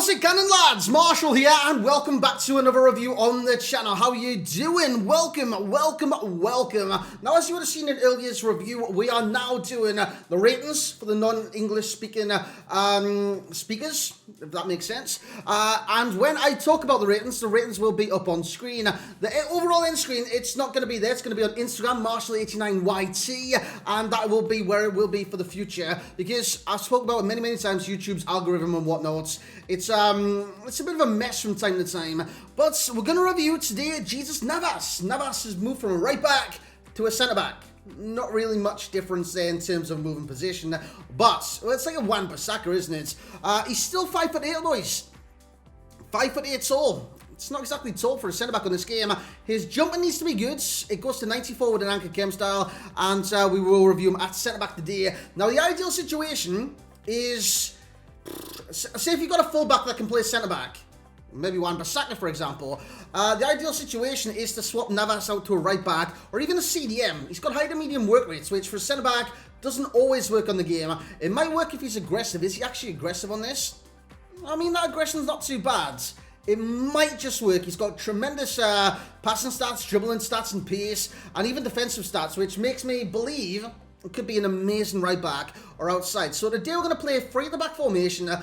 How's it going, lads? Marshall here, and welcome back to another review on the channel. How you doing? Welcome. Now, as you would have seen in earlier's review, we are now doing the ratings for the non-English speaking speakers, if that makes sense. And when I talk about the ratings will be up on screen. The overall end screen, it's not going to be there. It's going to be on Instagram, Marshall89YT, and that will be where it will be for the future, because I've spoken about it many times, YouTube's algorithm and whatnot. It's a bit of a mess from time to time, but we're going to review today Jesus Navas. Navas has moved from a right back to a centre back. Not really much difference there in terms of moving position, but well, it's like a Wan-Bissaka, isn't it? He's still 5'8", boys. 5'8" tall. It's not exactly tall for a centre back on this game. His jumping needs to be good. It goes to 94 with an anchor chem style, and we will review him at centre back today. Now, the ideal situation is, say if you've got a full-back that can play centre-back, maybe Wan-Bissaka, for example, the ideal situation is to swap Navas out to a right-back, or even a CDM. He's got high to medium work rates, which for centre-back doesn't always work on the game. It might work if he's aggressive. Is he actually aggressive on this? I mean, that aggression's not too bad. It might just work. He's got tremendous passing stats, dribbling stats, and pace, and even defensive stats, which makes me believe it could be an amazing right back or outside. So today we're going to play a three at the back formation. I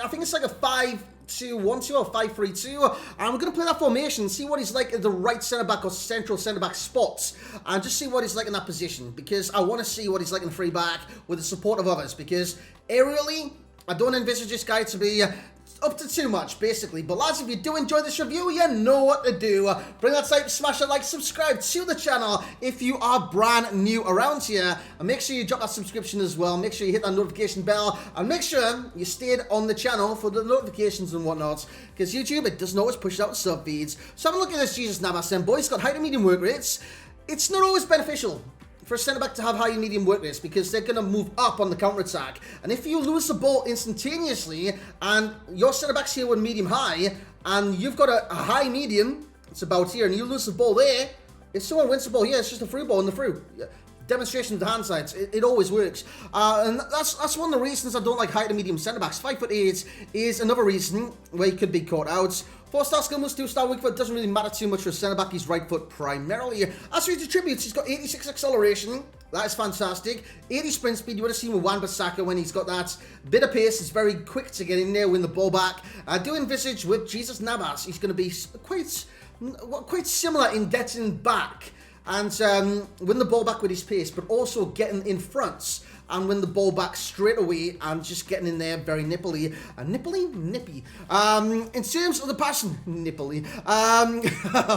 think it's like a 5-2-1-2 or 5-3-2. And we're going to play that formation, see what he's like at the right centre back or central centre back spots, and just see what he's like in that position, because I want to see what he's like in the free back with the support of others, because aerially, I don't envisage this guy to be up to too much, basically. But lads, if you do enjoy this review, you know what to do. Bring that type, smash that like, subscribe to the channel if you are brand new around here, and make sure you drop that subscription as well. Make sure you hit that notification bell, and make sure you stayed on the channel for the notifications and whatnot, because YouTube, it doesn't always push out sub feeds. So have a look at this Jesus Navas then, boys. Got high to medium work rates. It's not always beneficial for a centre-back to have high and medium work rates, because they're going to move up on the counter-attack. And if you lose the ball instantaneously, and your centre-back's here with medium-high, and you've got a high-medium, it's about here, and you lose the ball there, if someone wins the ball here, it's just a free ball in the through. Demonstration of the hand sides, it always works. And that's one of the reasons I don't like high to medium centre-backs. 5'8" is another reason where he could be caught out. 4-star skill moves, 2-star weak foot, doesn't really matter too much for a centre-back. He's right foot primarily. As for his attributes, he's got 86 acceleration. That is fantastic. 80 sprint speed. You would have seen with Wan-Bissaka when he's got that bit of pace. He's very quick to get in there, win the ball back. I do envisage with Jesus Navas, he's going to be quite similar in getting back and win the ball back with his pace, but also getting in front and win the ball back straight away and just getting in there very nippy. In terms of the passing, nipply.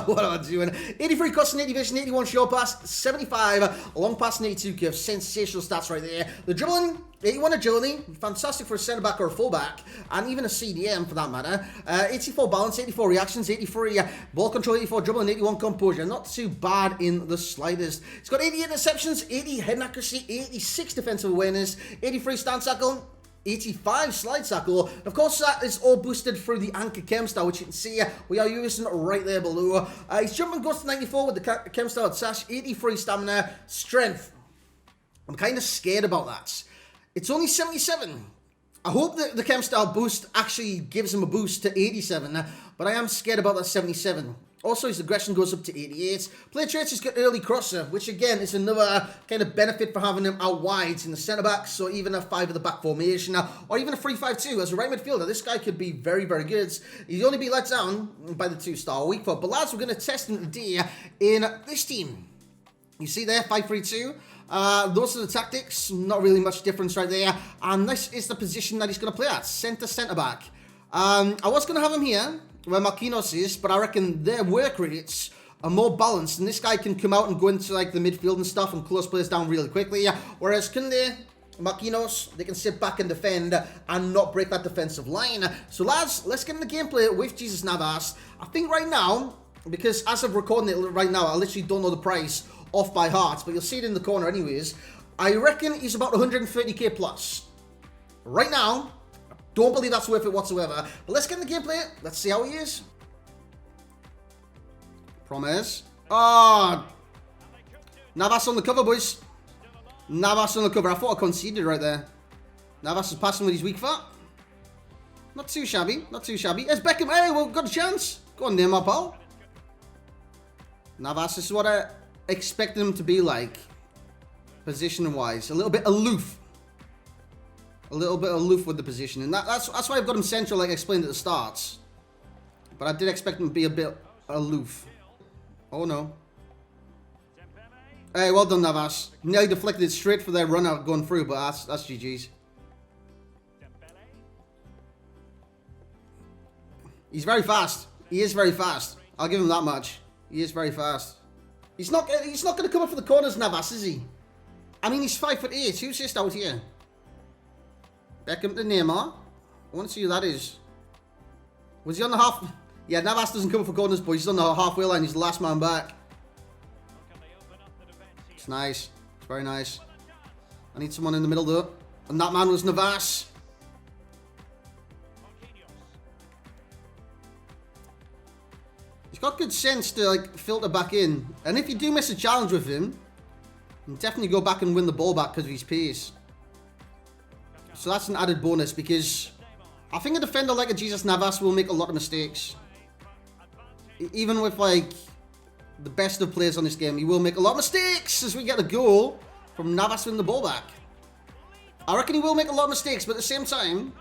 What am I doing? 83 cross and 80 vision, 81 short pass, 75 long pass and 82 curve. Sensational stats right there. The dribbling, 81 agility, fantastic for a centre back or a full back, and even a CDM for that matter. 84 balance, 84 reactions, 83 ball control, 84 dribbling, 81 composure. Not too bad in the slightest. He's got 88 interceptions, 80 head accuracy, 86 defensive awareness, 83 stance tackle, 85 slide tackle. Of course, that is all boosted through the anchor chem style, which you can see we are using right there below. His jumping goes to 94 with the chem style sash, 83 stamina, strength. I'm kind of scared about that. It's only 77. I hope that the chem style boost actually gives him a boost to 87, but I am scared about that 77. Also, his aggression goes up to 88. Play traits, he's got early crosser, which again is another kind of benefit for having him out wide in the centre-back, so even a 5 at the back formation, or even a 3-5-2 as a right midfielder. This guy could be very good. He'd only be let down by the 2-star weak foot. But lads, we're going to test him today in this team. You see there, 5-3-2. Those are the tactics, not really much difference right there. And this is the position that he's going to play at, centre-back. I was going to have him here, where Marquinhos is, but I reckon their work rates are more balanced, and this guy can come out and go into like the midfield and stuff and close players down really quickly. Whereas Kunde, Marquinhos, they can sit back and defend and not break that defensive line. So lads, let's get in the gameplay with Jesus Navas. I think right now, because as of recording it right now, I literally don't know the price off by heart, but you'll see it in the corner anyways. I reckon he's about 130k plus. Right now, don't believe that's worth it whatsoever. But let's get in the gameplay. Let's see how he is. Promise. Navas on the cover, boys. Navas on the cover. I thought I conceded right there. Navas is passing with his weak foot. Not too shabby. Not too shabby. There's Beckham. Hey, well, got a chance. Go on, Neymar, pal. Navas, this is what I expected him to be like. Position-wise. A little bit aloof. A little bit aloof with the positioning. That's why I've got him central, like I explained at the start. But I did expect him to be a bit aloof. Oh, no. Hey, well done, Navas. Nearly deflected it straight for their run out going through, but that's GG's. He's very fast. He is very fast. I'll give him that much. He is very fast. He's not going to come up for the corners, Navas, is he? I mean, he's 5'8". Who's just out here? Beckham to Neymar. I want to see who that is. Was he on the half? Yeah, Navas doesn't come up for corners, boys. He's on the halfway line. He's the last man back. It's nice. It's very nice. I need someone in the middle, though. And that man was Navas. He's got good sense to like filter back in. And if you do miss a challenge with him, you can definitely go back and win the ball back because of his pace. So that's an added bonus because I think a defender like a Jesus Navas will make a lot of mistakes. Even with like the best of players on this game, he will make a lot of mistakes as we get a goal from Navas winning the ball back. I reckon he will make a lot of mistakes, but at the same time,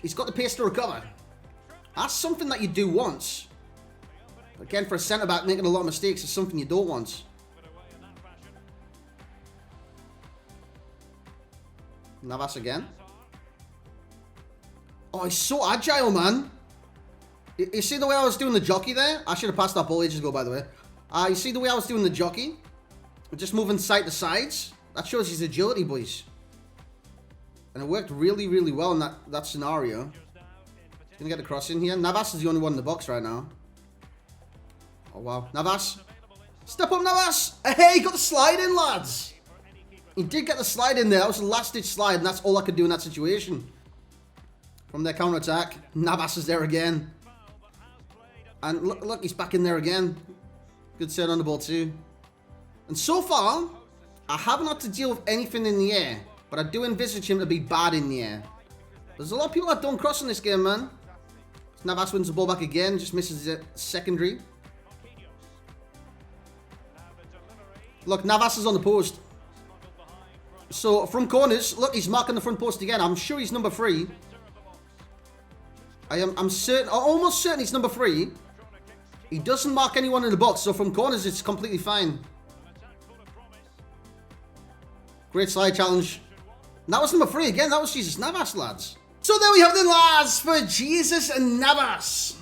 he's got the pace to recover. That's something that you do once. Again, for a centre-back, making a lot of mistakes is something you don't want. Navas again. Oh, he's so agile, man. You see the way I was doing the jockey there? I should have passed that ball ages ago, by the way. You see the way I was doing the jockey? Just moving side to sides? That shows his agility, boys. And it worked really, really well in that scenario. He's going to get the cross in here. Navas is the only one in the box right now. Oh, wow. Navas. Step up, Navas. Hey, he got the slide in, lads. He did get the slide in there. That was the last-ditch slide, and that's all I could do in that situation. From their counter-attack. Navas is there again. And look, he's back in there again. Good set on the ball, too. And so far, I haven't had to deal with anything in the air. But I do envisage him to be bad in the air. There's a lot of people that don't cross in this game, man. Navas wins the ball back again. Just misses it secondary. Look, Navas is on the post. So, from corners, look, he's marking the front post again. I'm sure he's number 3. I'm certain, almost certain he's number 3. He doesn't mark anyone in the box, so from corners, it's completely fine. Great slide challenge. And that was number 3 again. That was Jesus Navas, lads. So there we have the lads for Jesus Navas.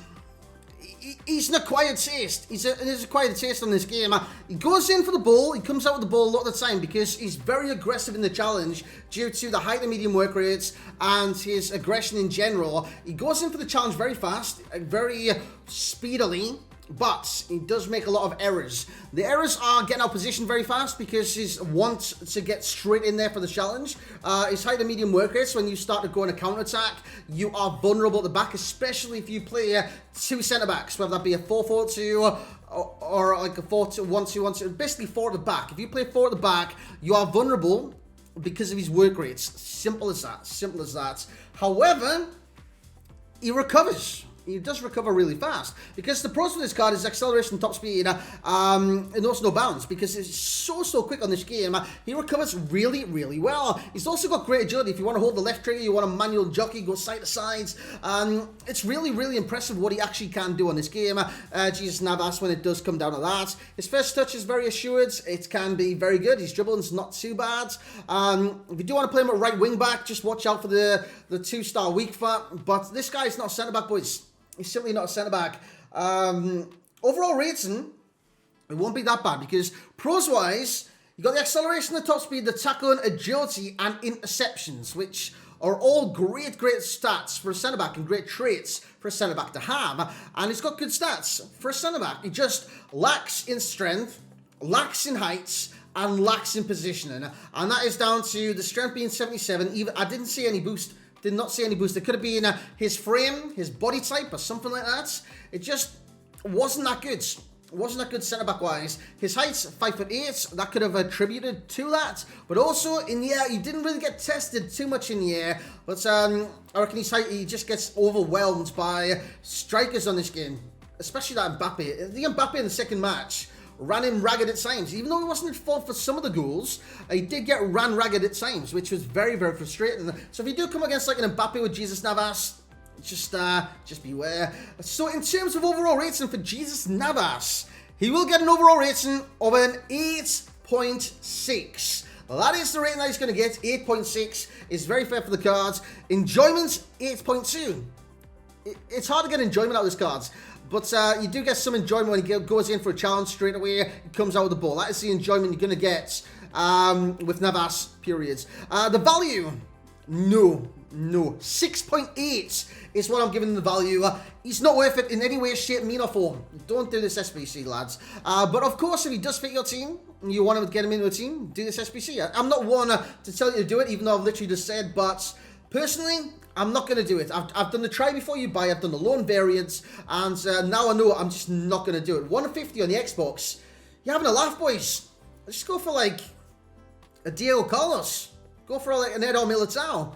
He's an acquired taste. He's an acquired taste on this game. He goes in for the ball. He comes out with the ball a lot of the time because he's very aggressive in the challenge due to the height and medium work rates and his aggression in general. He goes in for the challenge very fast, very speedily. But he does make a lot of errors. The errors are getting out of position very fast because he wants to get straight in there for the challenge. His height and medium work rates, when you start to go on a counter-attack, you are vulnerable at the back, especially if you play 2 centre-backs, whether that be a 4-4-2 or like a 4-2-1-2-1-2, basically 4 at the back. If you play 4 at the back, you are vulnerable because of his work rates. Simple as that. Simple as that. However, he recovers. He does recover really fast because the pros with this card is acceleration, top speed, and also no bounce because it's so quick on this game. He recovers really, really well. He's also got great agility. If you want to hold the left trigger, you want a manual jockey, go side to sides. It's really, really impressive what he actually can do on this game. Jesus Navas, when it does come down to that. His first touch is very assured. It can be very good. His dribbling's not too bad. If you do want to play him at right wing back, just watch out for the 2-star weak foot. But this guy's not centre back, boys. He's simply not a centre-back. Overall rating, it won't be that bad because pros-wise, you got the acceleration, the top speed, the tackling, agility, and interceptions, which are all great stats for a centre-back and great traits for a centre-back to have. And he's got good stats for a centre-back. He just lacks in strength, lacks in heights, and lacks in positioning. And that is down to the strength being 77. I didn't see any boost. Did not see any boost. It could have been his frame, his body type, or something like that. It just wasn't that good. wasn't that good centre-back wise. His height's 5'8", that could have attributed to that. But also, in the air, he didn't really get tested too much in the air. But I reckon his height, he just gets overwhelmed by strikers on this game. Especially that Mbappe. The Mbappe in the second match ran him ragged at times. Even though he wasn't at fault for some of the goals, he did get ran ragged at times, which was very, very frustrating. So if you do come against like an Mbappe with Jesus Navas, just beware. So in terms of overall rating for Jesus Navas, he will get an overall rating of an 8.6. That is the rating that he's going to get. 8.6 is very fair for the cards. Enjoyment, 8.2. It's hard to get enjoyment out of these cards, but you do get some enjoyment when he goes in for a challenge straight away. He comes out with the ball. That is the enjoyment you're going to get with Navas, periods. The value, no. 6.8 is what I'm giving the value. He's not worth it in any way, shape, mean, or form. Don't do this SBC, lads. But of course, if he does fit your team, and you want to get him into a team, do this SBC. I'm not one to tell you to do it, even though I've literally just said, but personally, I'm not going to do it. I've done the try before you buy, I've done the loan variants, and now I know I'm just not going to do it. 150 on the Xbox. You're having a laugh, boys. Just go for like a Diego Carlos. Go for like an Eder Militao.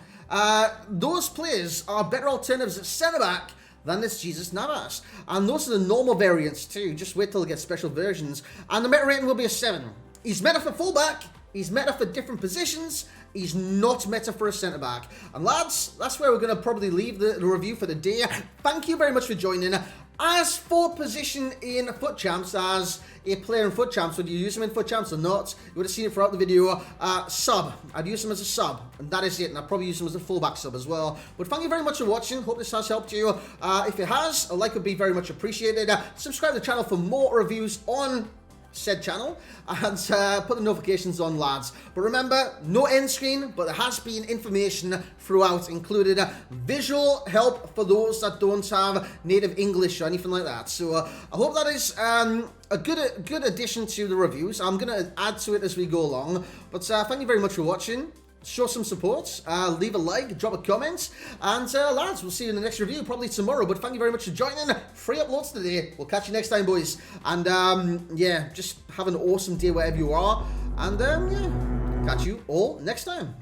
Those players are better alternatives at centre-back than this Jesus Navas. And those are the normal variants too. Just wait till they get special versions. And the meta rating will be a 7. He's meta for fullback. He's meta for different positions. He's not meta for a centre-back. And lads, that's where we're going to probably leave the review for the day. Thank you very much for joining. As for position in FUT Champs, as a player in FUT Champs, whether you use him in FUT Champs or not, you would have seen it throughout the video. Sub. I'd use him as a sub, and that is it. And I'd probably use him as a fullback sub as well. But thank you very much for watching. Hope this has helped you. If it has, a like would be very much appreciated. Subscribe to the channel for more reviews on said channel, and put the notifications on, lads. But remember, no end screen, but there has been information throughout, included visual help for those that don't have native English or anything like that. So I hope that is a good addition to the reviews. I'm going to add to it as we go along. But thank you very much for watching. Show some support, leave a like, drop a comment, and lads, we'll see you in the next review, probably tomorrow. But thank you very much for joining. Free uploads today. We'll catch you next time, boys. And yeah, just have an awesome day wherever you are. And yeah, catch you all next time.